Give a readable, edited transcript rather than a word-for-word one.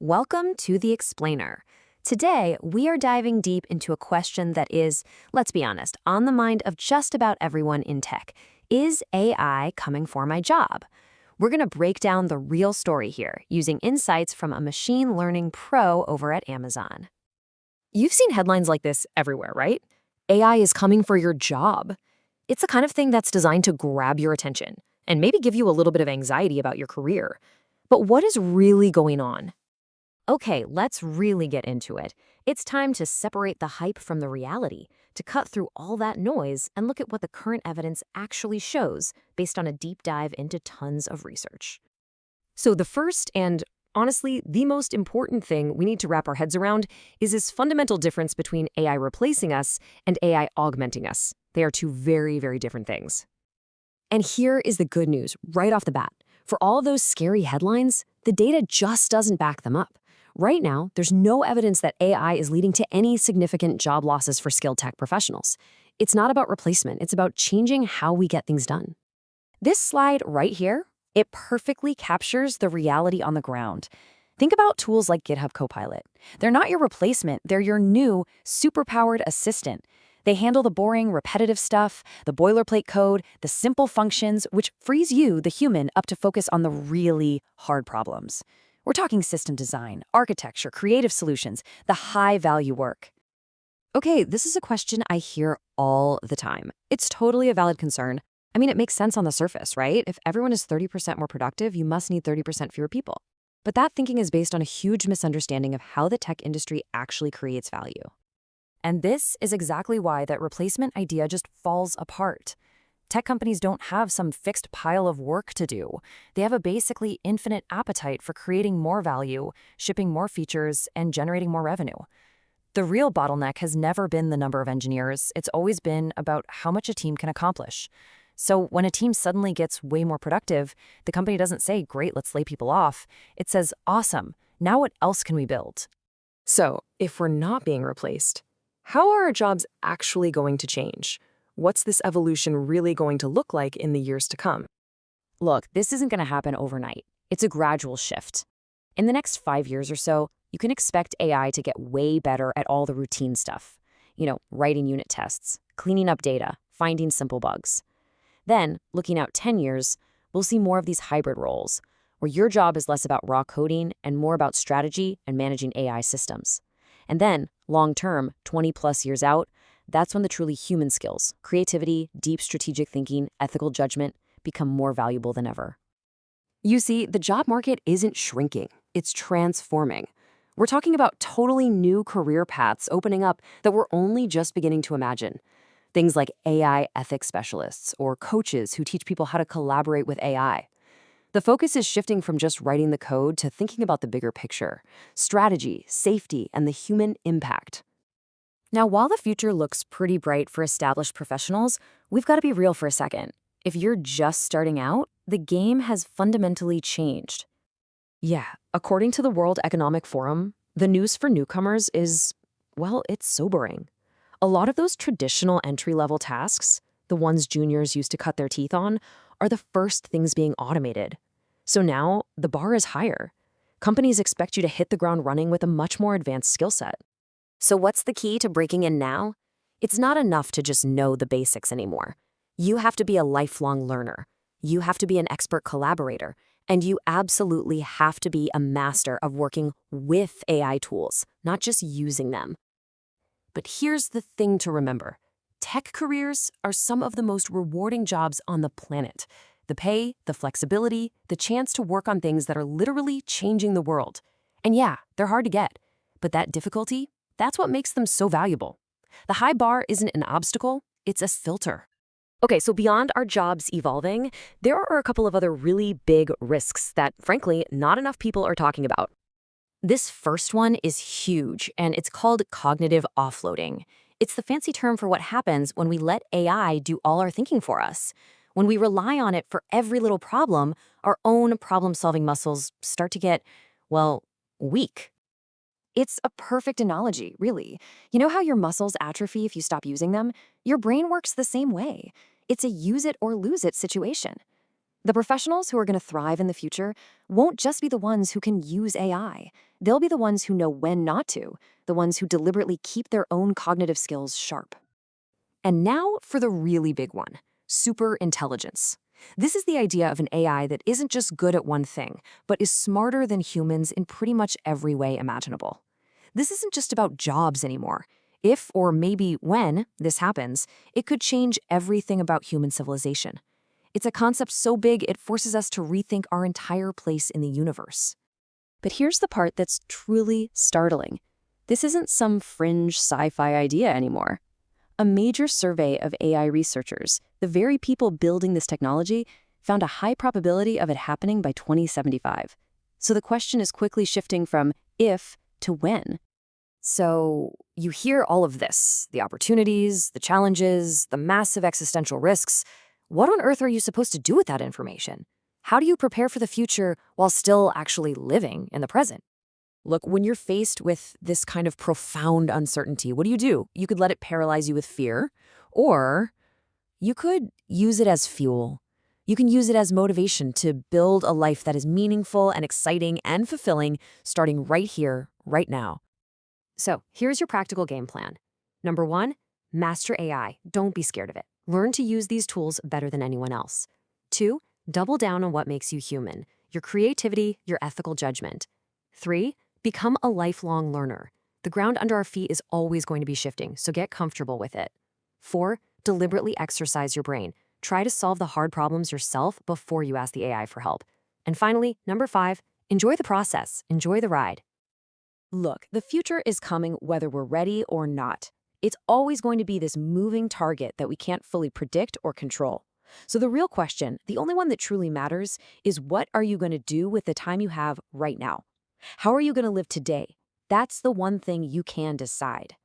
Welcome to The Explainer. Today, we are diving deep into a question that is, let's be honest, on the mind of just about everyone in tech. Is AI coming for my job? We're going to break down the real story here using insights from a machine learning pro over at Amazon. You've seen headlines like this everywhere, right? AI is coming for your job. It's the kind of thing that's designed to grab your attention and maybe give you a little bit of anxiety about your career. But what is really going on? Okay, let's really get into it. It's time to separate the hype from the reality, to cut through all that noise and look at what the current evidence actually shows based on a deep dive into tons of research. So the first and honestly the most important thing we need to wrap our heads around is this fundamental difference between AI replacing us and AI augmenting us. They are two very, very different things. And here is the good news right off the bat. For all those scary headlines, the data just doesn't back them up. Right now, there's no evidence that AI is leading to any significant job losses for skilled tech professionals. It's not about replacement, it's about changing how we get things done. This slide right here, it perfectly captures the reality on the ground. Think about tools like GitHub Copilot. They're not your replacement, they're your new, superpowered assistant. They handle the boring, repetitive stuff, the boilerplate code, the simple functions, which frees you, the human, up to focus on the really hard problems. We're talking system design, architecture, creative solutions, the high-value work. Okay, this is a question I hear all the time. It's totally a valid concern. I mean, it makes sense on the surface, right? If everyone is 30% more productive, you must need 30% fewer people. But that thinking is based on a huge misunderstanding of how the tech industry actually creates value. And this is exactly why that replacement idea just falls apart. Tech companies don't have some fixed pile of work to do. They have a basically infinite appetite for creating more value, shipping more features, and generating more revenue. The real bottleneck has never been the number of engineers. It's always been about how much a team can accomplish. So when a team suddenly gets way more productive, the company doesn't say, great, let's lay people off. It says, awesome, now what else can we build? So if we're not being replaced, how are our jobs actually going to change? What's this evolution really going to look like in the years to come? Look, this isn't going to happen overnight. It's a gradual shift. In the next 5 years or so, you can expect AI to get way better at all the routine stuff. Writing unit tests, cleaning up data, finding simple bugs. Then, looking out 10 years, we'll see more of these hybrid roles, where your job is less about raw coding and more about strategy and managing AI systems. And then, long-term, 20-plus years out, that's when the truly human skills, creativity, deep strategic thinking, ethical judgment, become more valuable than ever. You see, the job market isn't shrinking, it's transforming. We're talking about totally new career paths opening up that we're only just beginning to imagine. Things like AI ethics specialists or coaches who teach people how to collaborate with AI. The focus is shifting from just writing the code to thinking about the bigger picture, strategy, safety, and the human impact. Now, while the future looks pretty bright for established professionals, we've got to be real for a second. If you're just starting out, the game has fundamentally changed. Yeah, according to the World Economic Forum, the news for newcomers is, well, it's sobering. A lot of those traditional entry-level tasks, the ones juniors used to cut their teeth on, are the first things being automated. So now, the bar is higher. Companies expect you to hit the ground running with a much more advanced skill set. So what's the key to breaking in now? It's not enough to just know the basics anymore. You have to be a lifelong learner. You have to be an expert collaborator. And you absolutely have to be a master of working with AI tools, not just using them. But here's the thing to remember. Tech careers are some of the most rewarding jobs on the planet. The pay, the flexibility, the chance to work on things that are literally changing the world. And yeah, they're hard to get. But that difficulty, that's what makes them so valuable. The high bar isn't an obstacle, it's a filter. Okay, so beyond our jobs evolving, there are a couple of other really big risks that, frankly, not enough people are talking about. This first one is huge, and it's called cognitive offloading. It's the fancy term for what happens when we let AI do all our thinking for us. When we rely on it for every little problem, our own problem-solving muscles start to get, well, weak. It's a perfect analogy, really. You know how your muscles atrophy if you stop using them? Your brain works the same way. It's a use it or lose it situation. The professionals who are going to thrive in the future won't just be the ones who can use AI. They'll be the ones who know when not to, the ones who deliberately keep their own cognitive skills sharp. And now for the really big one, super intelligence. This is the idea of an AI that isn't just good at one thing, but is smarter than humans in pretty much every way imaginable. This isn't just about jobs anymore. If, or maybe when, this happens, it could change everything about human civilization. It's a concept so big it forces us to rethink our entire place in the universe. But here's the part that's truly startling. This isn't some fringe sci-fi idea anymore. A major survey of AI researchers, the very people building this technology, found a high probability of it happening by 2075. So the question is quickly shifting from if to when. So you hear all of this, the opportunities, the challenges, the massive existential risks. What on earth are you supposed to do with that information? How do you prepare for the future while still actually living in the present? Look, when you're faced with this kind of profound uncertainty, what do? You could let it paralyze you with fear, or you could use it as fuel. You can use it as motivation to build a life that is meaningful and exciting and fulfilling, starting right here, right now. So here's your practical game plan. Number 1, master AI. Don't be scared of it. Learn to use these tools better than anyone else. 2, double down on what makes you human, your creativity, your ethical judgment. 3, become a lifelong learner. The ground under our feet is always going to be shifting, so get comfortable with it. 4, deliberately exercise your brain. Try to solve the hard problems yourself before you ask the AI for help. And finally, number 5, enjoy the process, enjoy the ride. Look, the future is coming whether we're ready or not. It's always going to be this moving target that we can't fully predict or control. So the real question, the only one that truly matters, is what are you going to do with the time you have right now? How are you going to live today? That's the one thing you can decide.